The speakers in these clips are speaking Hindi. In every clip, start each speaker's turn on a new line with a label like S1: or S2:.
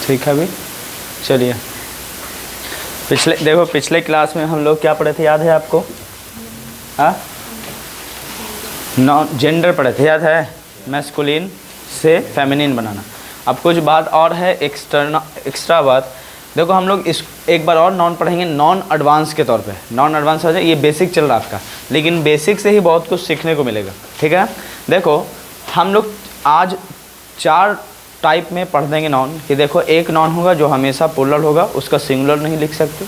S1: ठीक है अभी चलिए, पिछले क्लास में हम लोग क्या पढ़े थे, याद है आपको? हाँ, नॉन जेंडर पढ़े थे, याद है? मैस्कुलिन से फेमिनिन बनाना। अब कुछ बात और है, एक्स्ट्रा बात। देखो हम लोग इस एक बार और नॉन पढ़ेंगे, नॉन एडवांस के तौर पे। नॉन एडवांस हो जाए, ये बेसिक चल रहा है आपका, लेकिन बेसिक से ही बहुत कुछ सीखने को मिलेगा, ठीक है? देखो हम लोग आज 4 टाइप में पढ़ देंगे नॉन कि देखो, एक नॉन होगा जो हमेशा प्लूरल होगा, उसका सिंगुलर नहीं लिख सकते।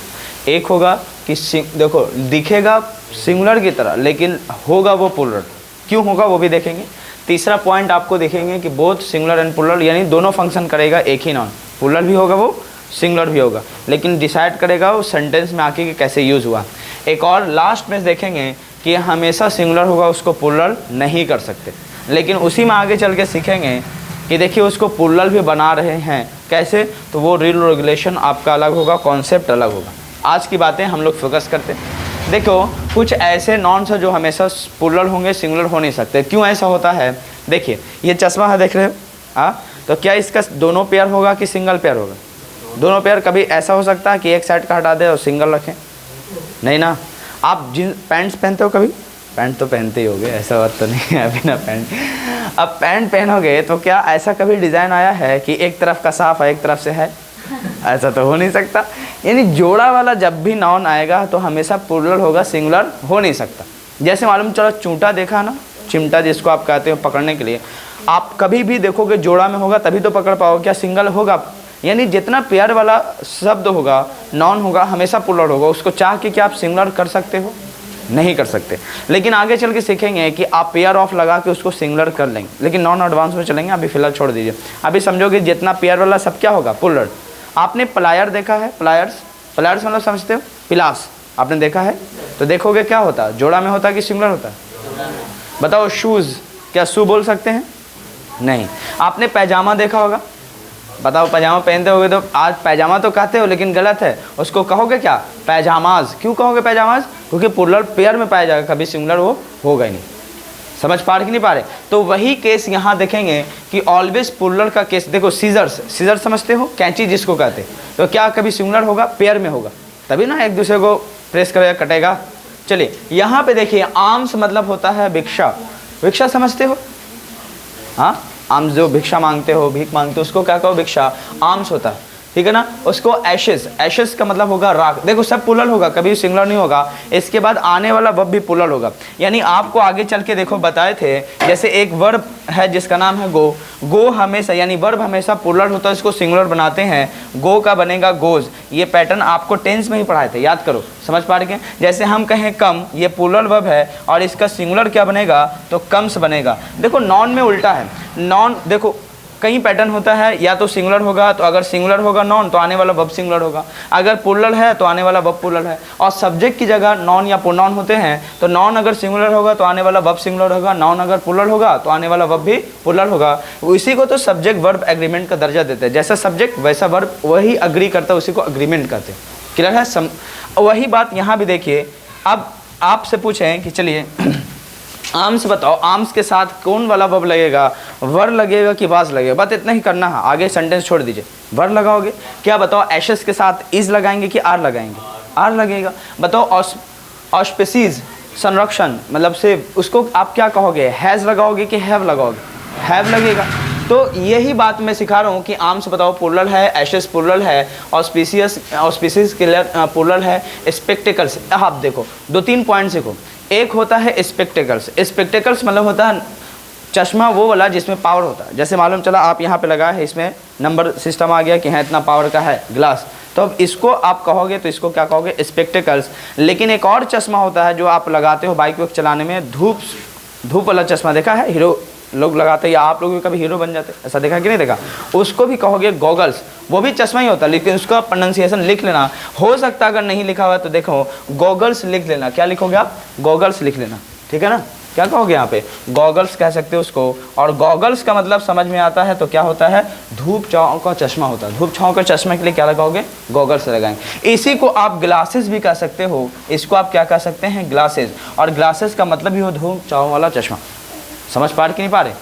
S1: एक होगा कि देखो दिखेगा सिंगुलर की तरह लेकिन होगा वो प्लूरल, क्यों होगा वो भी देखेंगे। तीसरा पॉइंट आपको देखेंगे कि बोथ सिंगुलर एंड प्लूरल, यानी दोनों फंक्शन करेगा एक ही नॉन, प्लूरल भी होगा वो, सिंगुलर भी होगा, लेकिन डिसाइड करेगा वो सेंटेंस में आके कि कैसे यूज़ हुआ। एक और लास्ट में देखेंगे कि हमेशा सिंगुलर होगा, उसको प्लूरल नहीं कर सकते, लेकिन उसी में आगे चल के सीखेंगे कि देखिए उसको प्लूरल भी बना रहे हैं कैसे, तो वो रूल रेगुलेशन आपका अलग होगा, कॉन्सेप्ट अलग होगा। आज की बातें हम लोग फोकस करते हैं। देखो कुछ ऐसे नॉन्स हैं जो हमेशा प्लूरल होंगे, सिंगुलर हो नहीं सकते। क्यों ऐसा होता है? देखिए ये चश्मा है, देख रहे हो? हाँ, तो क्या इसका दोनों पेयर होगा कि सिंगल पेयर होगा? दोनों पेयर। कभी ऐसा हो सकता है कि एक साइड का हटा दे और सिंगल रखें? नहीं ना। आप जींस पैंट्स पहनते हो कभी? पैंट तो पहनते ही होगे, ऐसा बात तो नहीं है बिना पैंट। अब पैंट पहनोगे तो क्या ऐसा कभी डिज़ाइन आया है कि एक तरफ का साफ है एक तरफ से है? ऐसा तो हो नहीं सकता। यानी जोड़ा वाला जब भी नाउन आएगा तो हमेशा प्लूरल होगा, सिंगुलर हो नहीं सकता। जैसे मालूम चलो चूंटा देखा ना, चिमटा जिसको आप कहते हो पकड़ने के लिए, आप कभी भी देखोगे जोड़ा में होगा तभी तो पकड़ पाओगे, क्या सिंगल होगा? यानी जितना पेयर वाला शब्द होगा, नॉन होगा, हमेशा प्लूरल होगा। उसको चाह के क्या आप सिंगुलर कर सकते हो? नहीं कर सकते। लेकिन आगे चल के सीखेंगे कि आप पेयर ऑफ लगा के उसको सिंगुलर कर लेंगे, लेकिन नॉन एडवांस में चलेंगे। अभी फिलहाल छोड़ दीजिए। अभी समझोगे जितना पेयर वाला सब क्या होगा, प्लूरल। आपने प्लायर देखा है? प्लायर्स मतलब समझते हो? पिलास आपने देखा है? तो देखोगे क्या होता है, जोड़ा में होता है कि सिंगुलर होता है? बताओ। शूज़, क्या शू बोल सकते हैं? नहीं। आपने पैजामा देखा होगा? बताओ, पैजामा पहनते होगे तो आज पैजामा तो कहते हो लेकिन गलत है, उसको कहोगे क्या? पैजामाज। क्यों कहोगे पैजामाज? क्योंकि प्लूरल पेयर में पाया जाएगा, कभी सिंगुलर वो होगा ही नहीं। समझ पा रहे कि नहीं पा रहे? तो वही केस यहाँ देखेंगे कि ऑलवेज प्लूरल का केस। देखो सीजर समझते हो, कैंची जिसको कहते, तो क्या कभी सिंगुलर होगा? पेयर में होगा, तभी ना एक दूसरे को प्रेस करेगा, कटेगा। चलिए यहाँ पे देखिए, आर्म्स मतलब होता है भिक्षा। भिक्षा समझते हो? हाँ, आर्म्स जो भिक्षा मांगते हो, भीख मांगते हो, उसको क्या कहो? भिक्षा। आर्म्स होता है, ठीक है ना। उसको एशेस का मतलब होगा राख। देखो सब प्लूरल होगा, कभी सिंगुलर नहीं होगा। इसके बाद आने वाला वर्ब भी प्लूरल होगा। यानी आपको आगे चल के देखो बताए थे, जैसे एक वर्ब है जिसका नाम है गो। गो हमेशा, यानी वर्ब हमेशा प्लूरल होता है, इसको सिंगुलर बनाते हैं। गो का बनेगा गोज। ये पैटर्न आपको टेंस में ही पढ़ाए थे, याद करो। समझ पा रहे हैं? जैसे हम कहें कम, ये प्लूरल वर्ब है और इसका सिंगुलर क्या बनेगा? तो कम्स बनेगा। देखो नॉन में उल्टा है। नॉन देखो कई पैटर्न होता है, या तो सिंगुलर होगा, तो अगर सिंगुलर होगा नॉन तो आने वाला वर्ब सिंगुलर होगा। अगर प्लूरल है तो आने वाला वर्ब प्लूरल है। और सब्जेक्ट की जगह नॉन या प्रोनाउन होते हैं, तो नॉन अगर सिंगुलर होगा तो आने वाला वर्ब सिंगुलर होगा, नॉन अगर प्लूरल होगा तो आने वाला वर्ब भी प्लूरल होगा। इसी को तो सब्जेक्ट वर्ब एग्रीमेंट का दर्जा देते हैं। जैसा सब्जेक्ट वैसा वर्ब, वही अग्री करता है उसी को अग्रीमेंट कहते हैं। क्लियर है? वही बात यहाँ भी देखिए। अब आपसे पूछें कि चलिए आर्म्स बताओ, आर्म्स के साथ कौन वाला वर्ब लगेगा? वर लगेगा कि वाज लगेगा? बस इतना ही करना है, आगे सेंटेंस छोड़ दीजिए। वर लगाओगे क्या? बताओ। एशेस के साथ इज लगाएंगे कि आर लगाएंगे? आर लगेगा। बताओ। ऑस्पेसीज संरक्षण मतलब से, उसको आप क्या कहोगे? हैज़ लगाओगे कि हैव लगाओगे? हैव लगेगा। तो यही बात मैं सिखा रहा हूँ कि आर्म्स बताओ प्लूरल है, एशेस प्लूरल है, ऑस्पिसीज प्लूरल है, स्पेक्टेकल्स। आप देखो 2-3 पॉइंट सीखो। एक होता है स्पेक्टेकल्स। स्पेक्टेकल्स मतलब होता है चश्मा वो वाला जिसमें पावर होता है। जैसे मालूम चला आप यहाँ पे लगा है, इसमें नंबर सिस्टम आ गया कि हाँ इतना पावर का है ग्लास, तो अब इसको आप कहोगे तो इसको क्या कहोगे? स्पेक्टेकल्स। लेकिन एक और चश्मा होता है जो आप लगाते हो बाइक वाइक चलाने में, धूप वाला चश्मा देखा है? हीरो लोग लगाते हैं, या आप लोग भी कभी हीरो बन जाते, ऐसा देखा कि नहीं देखा? उसको भी कहोगे गॉगल्स। वो भी चश्मा ही होता है, लेकिन उसका प्रोनाउंसिएशन लिख लेना। हो सकता है अगर नहीं लिखा हुआ तो देखो गॉगल्स लिख लेना। क्या लिखोगे आप? गॉगल्स लिख लेना, ठीक है ना। क्या कहोगे यहाँ पे, गॉगल्स कह सकते हो उसको। और गॉगल्स का मतलब समझ में आता है तो क्या होता है, धूप छांव का चश्मा होता है। धूप छांव का चश्मे के लिए क्या लगाओगे, गॉगल्स लगाएंगे। इसी को आप ग्लासेस भी कह सकते हो, इसको आप क्या कह सकते हैं, ग्लासेस। और ग्लासेस का मतलब ही हो धूप छांव वाला चश्मा। समझ पा रहे कि नहीं पा रहे,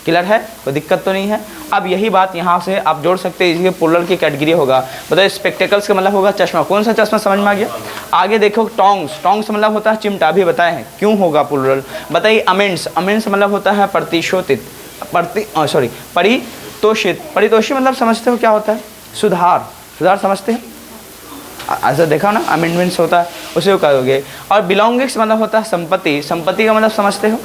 S1: क्लियर है, कोई दिक्कत तो नहीं है। अब यही बात यहाँ से आप जोड़ सकते हैं, इसके प्लुरल की कैटेगरी होगा। बताइए स्पेक्टेकल्स का मतलब होगा चश्मा, कौन सा चश्मा, समझ में आ गया। आगे देखो टोंग्स, टोंग्स मतलब होता है चिमटा, अभी बताए हैं क्यों होगा प्लुरल। बताइए अमेंड्स, अमेंड्स मतलब होता है प्रतिशोधित, परितोषित। परितोषित मतलब समझते हो क्या होता है, सुधार, सुधार समझते हैं, ऐसा देखा ना, अमेंडमेंट्स होता है उसे कहोगे। और बिलोंगिंग्स मतलब होता है संपत्ति, संपत्ति का मतलब समझते हो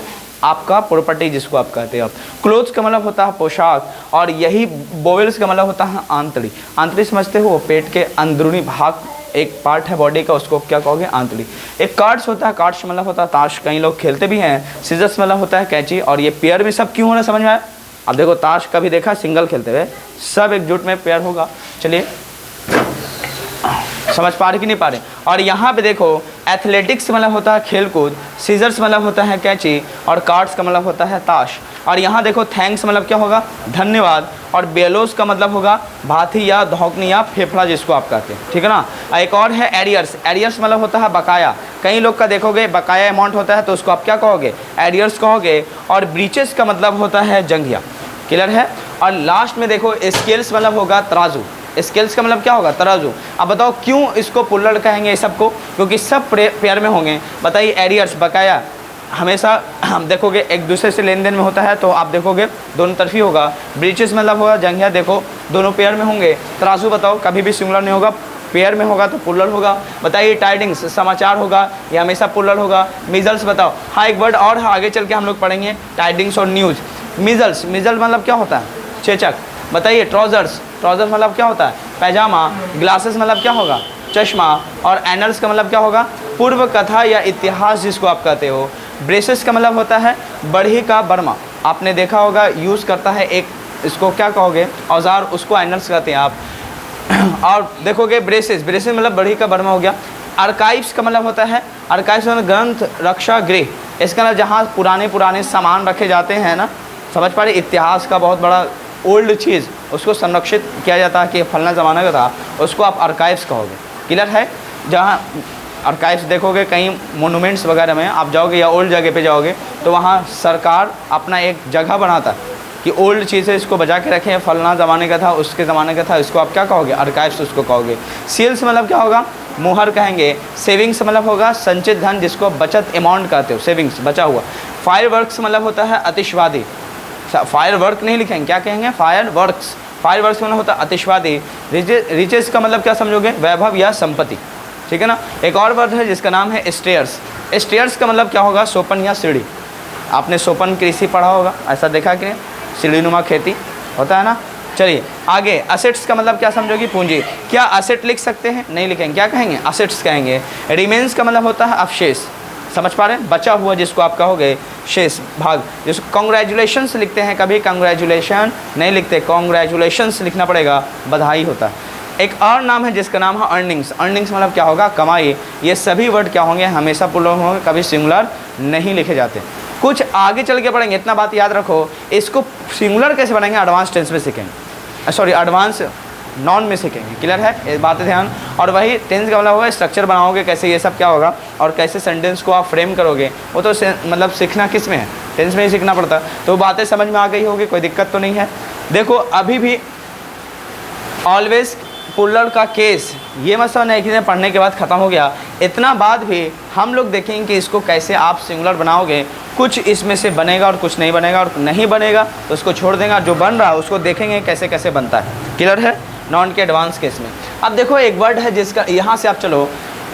S1: आपका प्रॉपर्टी जिसको आप कहते हो आप। क्लोथ्स का मतलब होता है पोशाक। और यही बोवेल्स का मतलब होता है आंतड़ी, आंतड़ी समझते हो, पेट के अंदरूनी भाग एक पार्ट है बॉडी का, उसको क्या कहोगे, आंतड़ी। एक कार्ड्स होता है, कार्ड्स मतलब होता है ताश, कई लोग खेलते भी हैं। सीजर्स मतलब होता है कैंची। और ये पेयर में सब क्यों हो रहा है समझ में आया। अब देखो ताश कभी देखा सिंगल खेलते हुए, सब एकजुट में पेयर होगा। चलिए समझ पा रहे कि नहीं पा रहे। और यहाँ पे देखो एथलेटिक्स मतलब होता है खेलकूद, सीजर्स मतलब होता है कैंची, और कार्ड्स का मतलब होता है ताश। और यहाँ देखो थैंक्स मतलब क्या होगा, धन्यवाद। और बेलोस का मतलब होगा भाथी या धौकनी या फेफड़ा जिसको आप कहते हैं, ठीक है ना। एक और है एरियर्स, एरियर्स मतलब होता है बकाया। कई लोग का देखोगे बकाया अमाउंट होता है तो उसको आप क्या कहोगे, एरियर्स कहोगे। और ब्रीचेस का मतलब होता है जंघिया, क्लियर है। और लास्ट में देखो स्केल्स मतलब होगा तराजू, स्केल्स का मतलब क्या होगा, तराजू। अब बताओ क्यों इसको पुल्लड़ कहेंगे ये सबको, क्योंकि सब पेयर में होंगे। बताइए एरियर्स बकाया हमेशा हम देखोगे एक दूसरे से लेन देन में होता है, तो आप देखोगे दोनों तरफी होगा। ब्रीचेस मतलब होगा जंघिया, देखो दोनों पेयर में होंगे। तराजू बताओ कभी भी सिंगुलर नहीं होगा, पेयर में होगा तो पुल्लड़ होगा। बताइए टाइडिंग्स समाचार होगा, ये हमेशा पुल्लड़ होगा। मिजल्स बताओ, हाँ एक वर्ड और है आगे चल के हम लोग पढ़ेंगे, टाइडिंग्स और न्यूज़। मिजल्स, मिजल मतलब क्या होता है, चेचक। बताइए ट्राउजर्स, ट्राउजर्स मतलब क्या होता है, पैजामा। ग्लासेस मतलब क्या होगा, चश्मा। और एनल्स का मतलब क्या होगा, पूर्व कथा या इतिहास जिसको आप कहते हो। ब्रेसेस का मतलब होता है बढ़ी का बर्मा, आपने देखा होगा यूज़ करता है एक, इसको क्या कहोगे, औजार, उसको एनल्स कहते हैं आप। और देखोगे ब्रेसेस, ब्रेसेस मतलब बढ़ी का बर्मा हो गया। आर्काइव्स का मतलब होता है, आर्काइव्स मतलब ग्रंथ रक्षा गृह, इसका मतलब जहाँ पुराने सामान रखे जाते हैं ना, समझ पा रहे, इतिहास का बहुत बड़ा ओल्ड चीज़ उसको संरक्षित किया जाता है कि फलना ज़माना का था, उसको आप आर्काइव्स कहोगे, क्लियर है। जहाँ आर्काइव्स देखोगे कहीं मोनूमेंट्स वगैरह में आप जाओगे या ओल्ड जगह पे जाओगे तो वहाँ सरकार अपना एक जगह बनाता है कि ओल्ड चीज़ें इसको बचा के रखें, फलना ज़माने का था, उसके ज़माने का था, इसको आप क्या कहोगे, आर्काइव्स उसको कहोगे। सेल्स मतलब क्या होगा, मुहर कहेंगे। सेविंग्स मतलब होगा संचित धन, जिसको बचत अमाउंट कहते हो, सेविंग्स बचा हुआ। फायर वर्क्स मतलब होता है आतिशबाजी, फायर वर्क नहीं लिखेंगे, क्या कहेंगे, फायर वर्क्स। फायर वर्क्स मतलब होता है आतिशबाजी। रिचेस का मतलब क्या समझोगे, वैभव या संपत्ति, ठीक है ना। एक और वर्ड है जिसका नाम है स्टेयर्स। स्टेयर्स का मतलब क्या होगा, सोपन या सीढ़ी। आपने सोपन कृषि पढ़ा होगा, ऐसा देखा कि सीढ़ीनुमा खेती होता है ना। चलिए आगे, असेट्स का मतलब क्या समझोगी, पूंजी। क्या असेट लिख सकते हैं, नहीं लिखेंगे, क्या कहेंगे, असेट्स कहेंगे। रिमेन्स का मतलब होता है अवशेष, समझ पा रहे हैं, बचा हुआ जिसको आप कहोगे, शेष भाग। जिसको कॉन्ग्रेचुलेशंस लिखते हैं, कभी कॉन्ग्रेचुलेशन नहीं लिखते, कॉन्ग्रेचुलेशंस लिखना पड़ेगा, बधाई होता है। एक और नाम है जिसका नाम है अर्निंग्स। अर्निंग्स मतलब क्या होगा, कमाई। ये सभी वर्ड क्या होंगे, हमेशा प्लुरल होंगे, कभी सिंगुलर नहीं लिखे जाते। कुछ आगे चल के पढ़ेंगे, इतना बात याद रखो। इसको सिंगुलर कैसे पढ़ेंगे, एडवांस टेंस में सीखेंगे, सॉरी एडवांस नॉन में सीखेंगे, क्लियर है, ये बात ध्यान। और वही टेंस का मतलब होगा स्ट्रक्चर बनाओगे कैसे, ये सब क्या होगा, और कैसे सेंटेंस को आप फ्रेम करोगे, वो तो मतलब सीखना किस में है, टेंस में ही सीखना पड़ता है। तो बातें समझ में आ गई होगी, कोई दिक्कत तो नहीं है। देखो अभी भी ऑलवेज पुल्लड़ का केस ये मत समझना है कि पढ़ने के बाद ख़त्म हो गया, इतना बाद भी हम लोग देखेंगे कि इसको कैसे आप सिंगुलर बनाओगे। कुछ इसमें से बनेगा और कुछ नहीं बनेगा, और नहीं बनेगा तो उसको छोड़ देगा, जो बन रहा है उसको देखेंगे कैसे कैसे बनता है, क्लियर है, नॉन के एडवांस केस में। अब देखो एक वर्ड है जिसका यहाँ से आप चलो,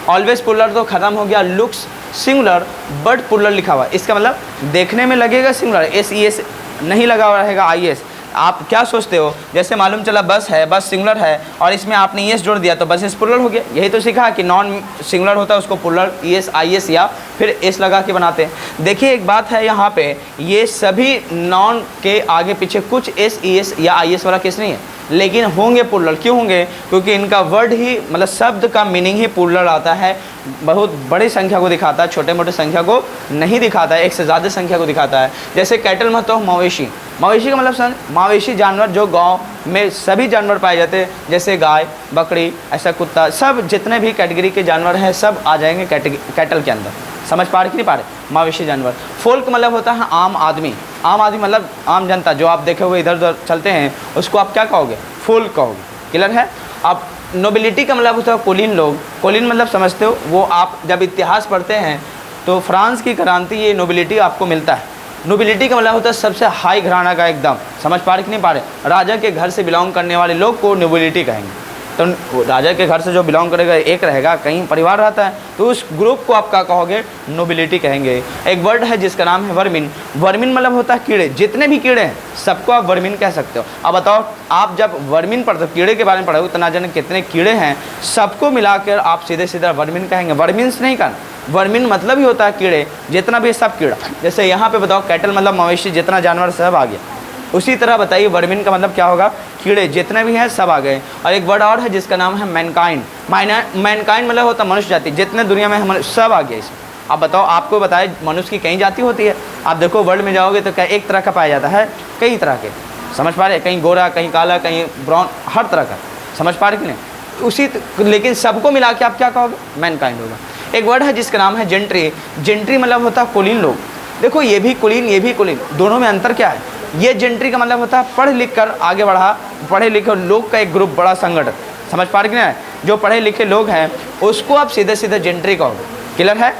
S1: ऑलवेज पुल्लड़ तो ख़त्म हो गया, लुक्स सिंगुलर बट पुल्लड़ लिखा हुआ, इसका मतलब देखने में लगेगा सिंगुलर, एस नहीं लगा हुआ रहेगा, IS। आप क्या सोचते हो, जैसे मालूम चला बस है, बस सिंगुलर है और इसमें आपने ES जोड़ दिया तो बस इस पुल्लड़ हो गया। यही तो सीखा कि नॉन सिंगुलर होता है उसको पुल्लड़ ES IS या फिर S लगा के बनाते हैं। देखिए एक बात है यहाँ पे, ये सभी नॉन के आगे पीछे कुछ S ES या IS वाला केस नहीं है, लेकिन होंगे प्लूरल। क्यों होंगे? क्योंकि इनका वर्ड ही मतलब शब्द का मीनिंग ही प्लूरल आता है, बहुत बड़ी संख्या को दिखाता है, छोटे मोटे संख्या को नहीं दिखाता है, एक से ज़्यादा संख्या को दिखाता है। जैसे कैटल मतलब मवेशी, मवेशी का मतलब समझ, मवेशी जानवर जो गांव में सभी जानवर पाए जाते हैं, जैसे गाय, बकरी, ऐसा कुत्ता, सब जितने भी कैटेगरी के जानवर हैं सब आ जाएंगे कैटल के अंदर। समझ पा रहे कि नहीं पा रहे? मवेशी जानवर। फोल्क मतलब होता है आम आदमी, आम आदमी मतलब आम जनता, जो आप देखे हुए इधर उधर चलते हैं उसको आप क्या कहोगे? फोल्क कहोगे। क्लियर है? आप नोबिलिटी का मतलब होता है कुलीन लोग। कुलीन मतलब समझते हो, वो आप जब इतिहास पढ़ते हैं तो फ्रांस की क्रांति ये नोबिलिटी आपको मिलता है। नोबिलिटी का मतलब होता है सबसे हाई घराना का एकदम। समझ पा रहे कि नहीं पा रहे? राजा के घर से बिलोंग करने वाले लोग को नोबिलिटी कहेंगे। तो राजा के घर से जो बिलोंग करेगा एक रहेगा, कहीं परिवार रहता है, तो उस ग्रुप को आप क्या कहोगे? नोबिलिटी कहेंगे। एक वर्ड है जिसका नाम है वर्मिन। वर्मिन मतलब होता है कीड़े, जितने भी कीड़े हैं सबको आप वर्मिन कह सकते हो। अब बताओ, आप जब वर्मिन पढ़ते हो, कीड़े के बारे में पढ़ोगे तो ना जाने कितने कीड़े हैं, सबको मिलाकर आप सीधे सीधा वर्मिन कहेंगे। वर्मिन्स नहीं कहना, वर्मिन मतलब ही होता है कीड़े, जितना भी सब कीड़ा। जैसे यहाँ पे बताओ कैटल मतलब मवेशी, जितना जानवर सब आ गया। उसी तरह बताइए वर्मिन का मतलब क्या होगा? कीड़े जितने भी हैं सब आ गए। और एक वर्ड और है जिसका नाम है मैनकाइंड। मैनकाइंड मतलब होता है मनुष्य जाति, जितने दुनिया में हम सब आ गया इसमें। अब बताओ, आपको बताए मनुष्य की कई जाति होती है, आप देखो वर्ल्ड में जाओगे तो क्या एक तरह का पाया जाता है? कई तरह के। समझ पा रहे? कहीं गोरा, कहीं काला, कहीं ब्राउन, हर तरह का। समझ पा रहे कि नहीं? लेकिन सबको मिला के आप क्या कहोगे? मैनकाइंड होगा। एक वर्ड है जिसका नाम है जेंट्री। जेंट्री मतलब होता है कुलीन लोग। देखो ये भी कुलीन, ये भी कुलीन, दोनों में अंतर क्या है? ये जेंट्री का मतलब होता है पढ़ लिख कर आगे बढ़ा, पढ़े लिखे लोग का एक ग्रुप, बड़ा संगठन। समझ पा रहे कि नहीं? जो पढ़े लिखे लोग हैं उसको आप सीधे सीधे जेंट्री कहोगे। क्लियर है?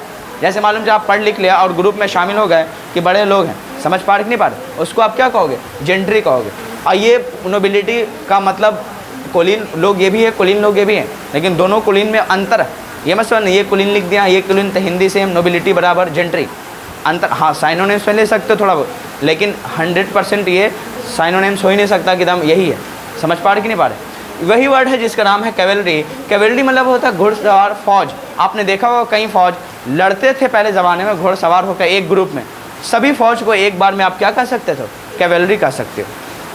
S1: जैसे मालूम जो आप पढ़ लिख लिया और ग्रुप में शामिल हो गए कि बड़े लोग हैं, समझ पा रहे कि नहीं पा रहे, उसको आप क्या कहोगे? जेंट्री कहोगे। और ये नोबिलिटी का मतलब कुलीन लोग ये भी है, कुलीन लोग ये भी हैं, लेकिन दोनों कुलीन में अंतर है। ये मत समझना ये कुलीन लिख दिया, ये कुलीन, तो हिंदी से हम नोबिलिटी बराबर जेंट्री, अंतर। हाँ साइनोनिम्स में ले सकते हो थोड़ा बहुत, लेकिन 100% ये साइनोनिम्स हो ही नहीं सकता कि दम यही है। समझ पा रहे कि नहीं पा रहे? वही वर्ड है जिसका नाम है कैवेलरी। कैवेलरी मतलब होता है घुड़सवार फौज। आपने देखा होगा कई फौज लड़ते थे पहले ज़माने में घुड़सवार होकर एक ग्रुप में, सभी फौज को एक बार में आप क्या कह सकते थे? कैवेलरी कह सकते हो।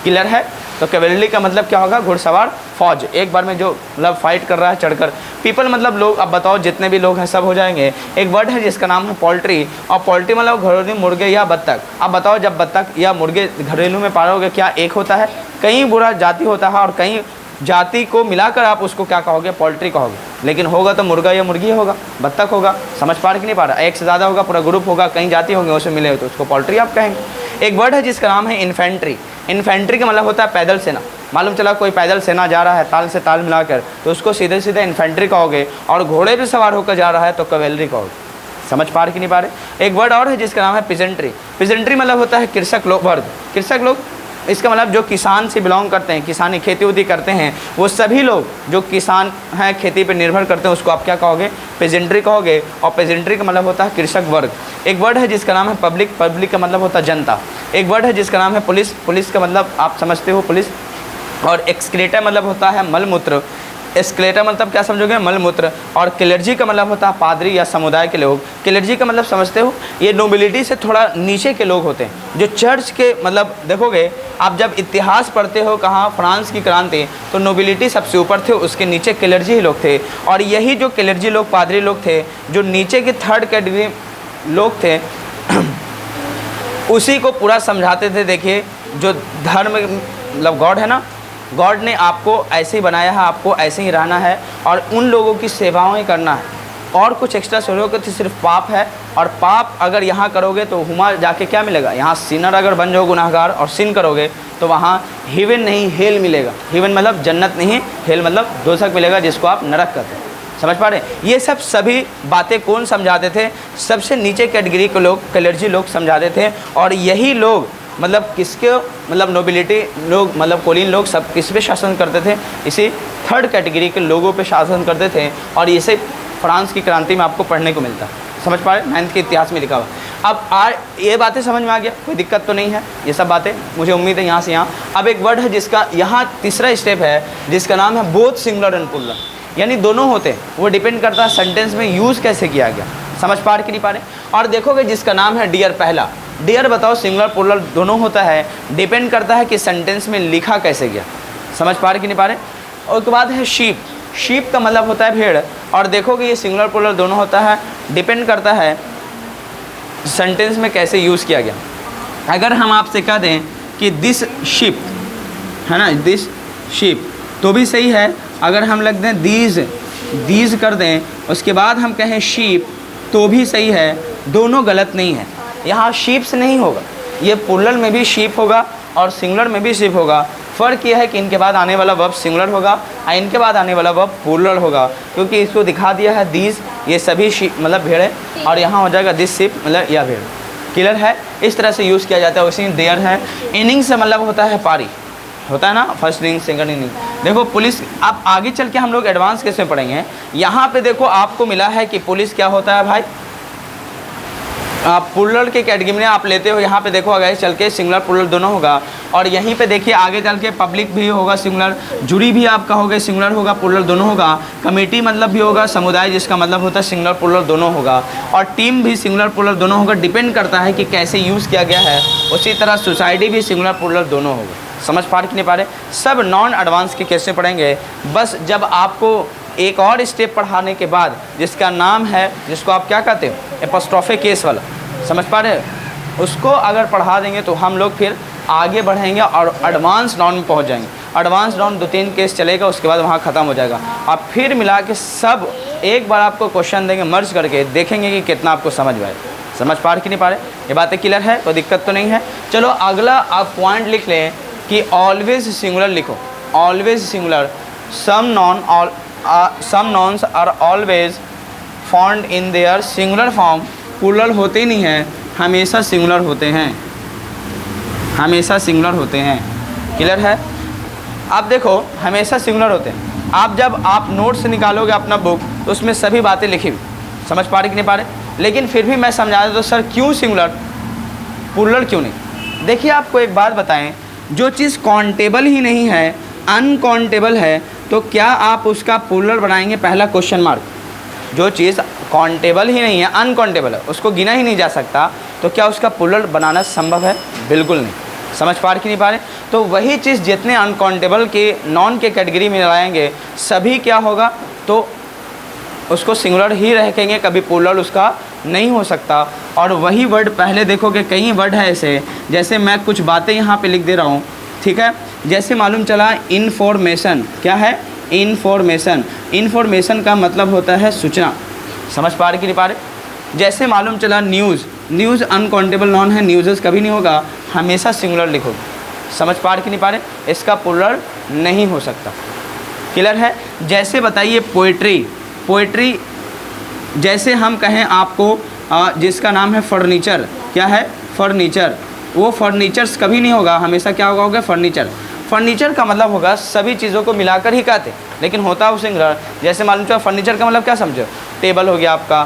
S1: क्लियर है? तो कैवेलरी का मतलब क्या होगा? घुड़सवार फौज, एक बार में जो मतलब फाइट कर रहा है चढ़कर। पीपल मतलब लोग। अब बताओ जितने भी लोग हैं सब हो जाएंगे। एक वर्ड है जिसका नाम है पोल्ट्री। और पोल्ट्री मतलब घरेलू मुर्गे या बत्तख। अब बताओ जब बत्तख या मुर्गे घरेलू में पालोगे क्या एक होता है? कई बुरा जाति होता है और कई जाति को मिलाकर आप उसको क्या कहोगे? पोल्ट्री कहोगे। लेकिन होगा तो मुर्गा या मुर्गी होगा, बत्तख होगा। समझ पा रहे कि नहीं पा रहा? एक से ज़्यादा होगा, पूरा ग्रुप होगा, कई जाति होंगे, उसमें मिले तो उसको पोल्ट्री आप कहेंगे। एक वर्ड है जिसका नाम है इन्फेंट्री। इन्फेंट्री का मतलब होता है पैदल सेना। मालूम चला कोई पैदल सेना जा रहा है ताल से ताल मिलाकर, तो उसको सीधे सीधे इन्फेंट्री कहोगे। और घोड़े पर सवार होकर जा रहा है तो कैवेलरी कहोगे। समझ पा रहे कि नहीं पा रहे? एक वर्ड और है जिसका नाम है पिजेंट्री। पिजेंट्री मतलब होता है कृषक लोग वर्ग। कृषक लोग इसका मतलब जो किसान से बिलोंग करते हैं, किसानी खेती उती करते हैं, वो सभी लोग जो किसान हैं, खेती पर निर्भर करते हैं, उसको आप क्या कहोगे? पेजेंट्री कहोगे। और पेजेंट्री का मतलब होता है कृषक वर्ग। एक वर्ड है जिसका नाम है पब्लिक। पब्लिक का मतलब होता है जनता। एक वर्ड है जिसका नाम है पुलिस। पुलिस का मतलब आप समझते हो पुलिस। और एक्सक्रेटर मतलब होता है मलमूत्र। एक्सक्लेटर मतलब क्या समझोगे? मलमूत्र। और क्लेर्जी का मतलब होता है पादरी या समुदाय के लोग। क्लेर्जी का मतलब समझते हो? ये नोबिलिटी से थोड़ा नीचे के लोग होते हैं, जो चर्च के मतलब देखोगे आप जब इतिहास पढ़ते हो कहाँ फ्रांस की क्रांति, तो नोबिलिटी सबसे ऊपर थे, उसके नीचे क्लेर्जी ही लोग थे। और यही जो क्लेर्जी लोग, पादरी लोग थे, जो नीचे के थर्ड कैटेगरी लोग थे, उसी को पूरा समझाते थे। देखिए जो धर्म मतलब गॉड है ना, गॉड ने आपको ऐसे ही बनाया है, आपको ऐसे ही रहना है और उन लोगों की सेवाएं करना है। और कुछ एक्स्ट्रा करोगे तो सिर्फ पाप है। और पाप अगर यहाँ करोगे तो हुमा जाके क्या मिलेगा? यहाँ सिनर अगर बन जाओ गुनाहगार और सिन करोगे तो वहाँ हेवन नहीं हेल मिलेगा। हेवन मतलब जन्नत नहीं, हेल मतलब दोजख मिलेगा, जिसको आप नरक कहते हैं। समझ पा रहे हैं? ये सब सभी बातें कौन समझाते थे? सबसे नीचे कैटेगरी के लोग, क्लेर्जी लोग समझाते थे। और यही लोग मतलब किसके मतलब नोबिलिटी लोग मतलब कुलीन लोग सब किस पे शासन करते थे? इसी थर्ड कैटेगरी के लोगों पे शासन करते थे। और इसे फ्रांस की क्रांति में आपको पढ़ने को मिलता है। समझ पा रहे? 9th के इतिहास में लिखा हुआ। अब ये बातें समझ में आ गया, कोई दिक्कत तो नहीं है? ये सब बातें मुझे उम्मीद है यहाँ से यहाँ। अब एक वर्ड है जिसका यहाँ तीसरा स्टेप है, जिसका नाम है बोथ सिंगुलर एंड प्लूरल, यानी दोनों होते हैं। वो डिपेंड करता है सेंटेंस में यूज़ कैसे किया गया। समझ पा रहे कि नहीं पा रहे? और देखोगे जिसका नाम है डियर। पहला डियर बताओ सिंगुलर प्लूरल दोनों होता है, डिपेंड करता है कि सेंटेंस में लिखा कैसे गया। समझ पा रहे कि नहीं पा रहे। और उसके बाद है शीप। शीप का मतलब होता है भेड़, और देखोगे ये सिंगुलर प्लूरल दोनों होता है, डिपेंड करता है सेंटेंस में कैसे यूज़ किया गया। अगर हम आपसे कह दें कि दिस शिप, है ना, दिस शिप, तो भी सही है। अगर हम लग दें दीज कर दें, उसके बाद हम कहें शीप, तो भी सही है, दोनों गलत नहीं है। यहाँ शीप्स नहीं होगा, ये प्लूरल में भी शीप होगा और सिंगुलर में भी शीप होगा। फ़र्क यह है कि इनके बाद आने वाला वर्ब सिंगुलर होगा और इनके बाद आने वाला वर्ब प्लूरल होगा, क्योंकि इसको दिखा दिया है दीज, ये सभी शीप मतलब भेड़ है, और यहाँ हो जाएगा दिस शिप मतलब यह भेड़। क्लियर है, इस तरह से यूज़ किया जाता है। उसी देयर है, इनिंग से मतलब होता है पारी, होता है ना, फर्स्ट इनिंग सेकंड इनिंग। देखो पुलिस, अब आगे चल के हम लोग एडवांस केस में पढ़ेंगे। यहाँ पे देखो आपको मिला है कि पुलिस क्या होता है भाई, प्लूरल के कैटेगरी में आप लेते हो। यहाँ पे देखो आगे चल के सिंगुलर प्लूरल दोनों होगा, और यहीं पे देखिए आगे चल के पब्लिक भी होगा सिंगुलर, जुरी भी आप कहोगे सिंगुलर होगा, प्लूरल दोनों होगा, कमेटी मतलब भी होगा, समुदाय जिसका मतलब होता है सिंगुलर प्लूरल दोनों होगा, और टीम भी सिंगुलर प्लूरल दोनों होगा। डिपेंड करता है कि कैसे यूज़ किया गया है। उसी तरह सोसाइटी भी सिंगुलर प्लूरल दोनों होगा। समझ पा रहे कि नहीं पा रहे। सब नॉन एडवांस के केस में पढ़ेंगे। बस जब आपको एक और स्टेप पढ़ाने के बाद, जिसका नाम है, जिसको आप क्या कहते हो, एपोस्ट्रोफे केस वाला, समझ पा रहे हो, उसको अगर पढ़ा देंगे तो हम लोग फिर आगे बढ़ेंगे और एडवांस नॉन में पहुंच जाएंगे। एडवांस नॉन 2-3 केस चलेगा, उसके बाद वहाँ ख़त्म हो जाएगा। आप फिर मिला के सब एक बार आपको क्वेश्चन देंगे, मर्ज करके देखेंगे कि कितना आपको समझ में आए। समझ पा रहे कि नहीं पा रहे, ये बातें क्लियर है, कोई दिक्कत तो नहीं है। चलो अगला आप पॉइंट लिख लें कि ऑलवेज सिंगुलर लिखो, always singular. Some nouns are always found in their singular form. Plural होते ही नहीं हैं, हमेशा सिंगुलर होते हैं, हमेशा सिंगुलर होते हैं। क्लियर है। आप देखो हमेशा सिंगुलर होते हैं। आप जब आप नोट्स निकालोगे अपना बुक, तो उसमें सभी बातें लिखी हुई, समझ पा रहे कि नहीं पा रहे। लेकिन फिर भी मैं समझा देता, तो सर क्यों सिंगुलर, प्लूरल क्यों नहीं। देखिए आपको एक बात बताएं, जो चीज़ काउंटेबल ही नहीं है, अनकाउंटेबल है, तो क्या आप उसका प्लूरल बनाएंगे, पहला क्वेश्चन मार्क। जो चीज़ काउंटेबल ही नहीं है, अनकाउंटेबल है, उसको गिना ही नहीं जा सकता, तो क्या उसका प्लूरल बनाना संभव है, बिल्कुल नहीं। समझ पा रहे कि नहीं पा रहे। तो वही चीज़ जितने अनकाउंटेबल के नॉन के कैटेगरी में लाएंगे, सभी क्या होगा, तो उसको सिंगुलर ही रखेंगे, कभी प्लूरल उसका नहीं हो सकता। और वही वर्ड पहले देखोगे, कई वर्ड है ऐसे, जैसे मैं कुछ बातें यहाँ पे लिख दे रहा हूँ, ठीक है। जैसे मालूम चला इन्फॉर्मेशन, क्या है, इन्फॉर्मेशन। इन्फॉर्मेशन का मतलब होता है सूचना। समझ पा रहे कि नहीं पा रहे। जैसे मालूम चला न्यूज़, न्यूज़ अनकाउंटेबल नॉन है, न्यूज़ कभी नहीं होगा, हमेशा सिंगुलर लिखोगे। समझ पा रहे कि नहीं पा रहे, इसका प्लूरल नहीं हो सकता। क्लियर है। जैसे बताइए पोइट्री, पोइट्री जैसे हम कहें आपको जिसका नाम है फर्नीचर, क्या है, फर्नीचर, वो फर्नीचर्स कभी नहीं होगा, हमेशा क्या होगा, फर्नीचर। फर्नीचर का मतलब होगा सभी चीज़ों को मिलाकर ही कहते, लेकिन होता है सिंगुलर। जैसे मालूम चला फर्नीचर का मतलब क्या समझो, टेबल हो गया आपका,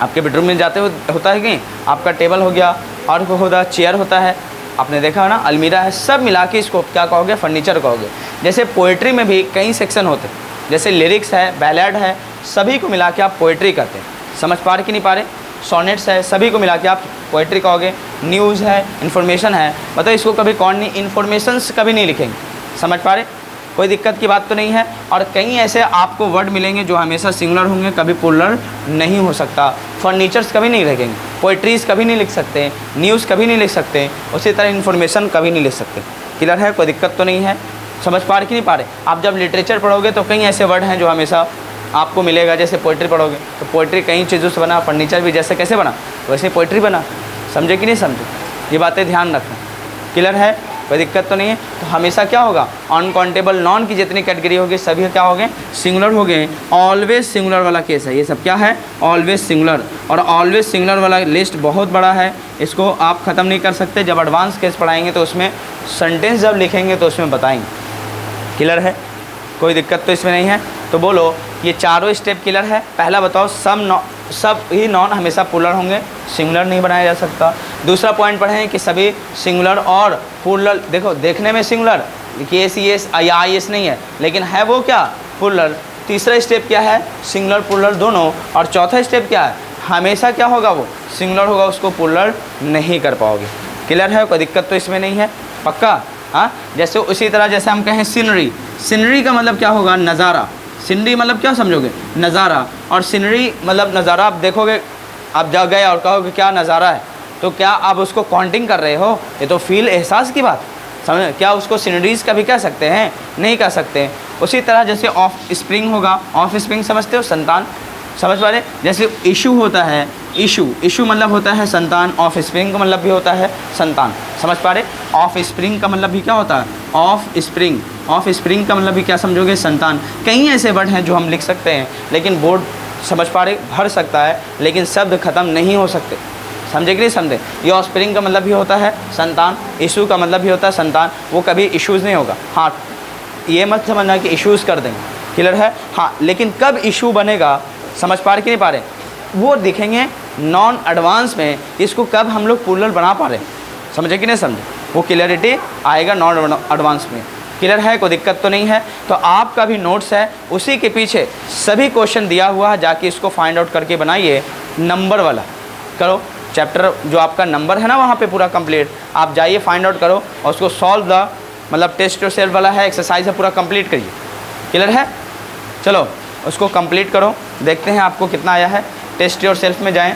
S1: आपके बेडरूम में जाते होता है कि आपका टेबल हो गया, और होता चेयर होता है, आपने देखा है ना, अलमीरा है, सब मिला के इसको क्या कहोगे, फर्नीचर कहोगे। जैसे पोइट्री में भी कई सेक्शन होते हैं, जैसे लिरिक्स है, बैलेड है, सभी को मिला के आप पोइट्री कहते हैं। समझ पा रहे कि नहीं पा रहे। सोनेट्स है, सभी को मिला के आप पोइट्री कहोगे। न्यूज़ है, इन्फॉर्मेशन है, बताओ इसको कभी कौन नहीं, इन्फॉर्मेशंस कभी नहीं लिखेंगे। समझ पा रहे, कोई दिक्कत की बात तो नहीं है। और कई ऐसे आपको वर्ड मिलेंगे जो हमेशा सिंगुलर होंगे, कभी प्लूरल नहीं हो सकता। फर्नीचर्स कभी नहीं लिखेंगे, पोइट्रीज़ कभी नहीं लिख सकते, न्यूज़ कभी नहीं लिख सकते, उसी तरह इन्फॉर्मेशन कभी नहीं लिख सकते। क्लियर है, कोई दिक्कत तो नहीं है। समझ पा रहे कि नहीं पा रहे। आप जब लिटरेचर पढ़ोगे तो कई ऐसे वर्ड हैं जो हमेशा आपको मिलेगा। जैसे पोइट्री पढ़ोगे तो पोइट्री कई चीज़ों से बना, फर्नीचर भी जैसे कैसे बना वैसे पोइट्री बना। समझे कि नहीं समझे, ये बातें ध्यान रखना। क्लियर है, कोई दिक्कत तो नहीं है। तो हमेशा क्या होगा, अनकाउंटेबल नॉन की जितनी कैटेगरी होगी सभी क्या हो गए, सिंगुलर हो गए। ऑलवेज सिंगुलर वाला केस है, ये सब क्या है, ऑलवेज सिंगुलर। और ऑलवेज सिंगुलर वाला लिस्ट बहुत बड़ा है, इसको आप ख़त्म नहीं कर सकते। जब एडवांस केस पढ़ाएंगे तो उसमें सेंटेंस जब लिखेंगे तो उसमें बताएंगे। क्लियर है, कोई दिक्कत तो इसमें नहीं है। तो बोलो ये चारों स्टेप क्लियर है। पहला बताओ, सब ही नॉन हमेशा प्लूरल होंगे, सिंगुलर नहीं बनाया जा सकता। दूसरा पॉइंट पढ़ें कि सभी सिंगुलर और प्लूरल, देखो देखने में सिंगुलर केस येस या आई एस नहीं है, लेकिन है वो क्या, प्लूरल। तीसरा स्टेप क्या है, सिंगुलर प्लूरल दोनों। और चौथा स्टेप क्या है, हमेशा क्या होगा, वो सिंगुलर होगा, उसको प्लूरल नहीं कर पाओगे। क्लियर है, कोई दिक्कत तो इसमें नहीं है, पक्का। हाँ, जैसे उसी तरह जैसे हम कहें सीनरी, सीनरी का मतलब क्या होगा, नज़ारा। सीनरी मतलब क्या समझोगे, नज़ारा। और सीनरी मतलब नज़ारा, आप देखोगे, आप जा गए और कहोगे क्या नज़ारा है, तो क्या आप उसको काउंटिंग कर रहे हो, ये तो फील एहसास की बात, समझ। क्या उसको सीनरीज़ का भी कह सकते हैं, नहीं कह सकते। उसी तरह जैसे ऑफ स्प्रिंग होगा, ऑफ स्प्रिंग समझते हो, संतान, समझ पा रहे। जैसे इशू होता है, इशू मतलब होता है संतान, ऑफ स्प्रिंग का मतलब भी होता है संतान, समझ पा रहे। ऑफ स्प्रिंग का मतलब भी क्या होता है, ऑफ स्प्रिंग, ऑफ स्प्रिंग का मतलब भी क्या समझोगे, संतान। कई ऐसे वर्ड हैं जो हम लिख सकते हैं, लेकिन बोर्ड समझ पा रहे भर सकता है, लेकिन शब्द ख़त्म नहीं हो सकते, समझे कि नहीं समझे। ये ऑफ स्प्रिंग का मतलब भी होता है संतान, इशू का मतलब भी होता है संतान, वो कभी इशूज़ नहीं होगा। हाँ, ये मत समझना कि इशूज़ कर देंगे, क्लियर है। हाँ, लेकिन कब इशू बनेगा, समझ पा रहे कि नहीं पा रहे, वो दिखेंगे नॉन एडवांस में, इसको कब हम लोग प्लूरल बना पा रहे, समझे कि नहीं समझे, वो क्लियरिटी आएगा नॉन एडवांस में। क्लियर है, कोई दिक्कत तो नहीं है। तो आपका भी नोट्स है, उसी के पीछे सभी क्वेश्चन दिया हुआ है, जाके इसको फाइंड आउट करके बनाइए। नंबर वाला करो, चैप्टर जो आपका नंबर है ना वहाँ पे पूरा कंप्लीट, आप जाइए फाइंड आउट करो और उसको सॉल्व द मतलब टेस्ट योरसेल्फ वाला है, एक्सरसाइज है, पूरा कंप्लीट करिए। क्लियर है, चलो उसको कंप्लीट करो, देखते हैं आपको कितना आया है। टेस्ट योरसेल्फ में जाएं,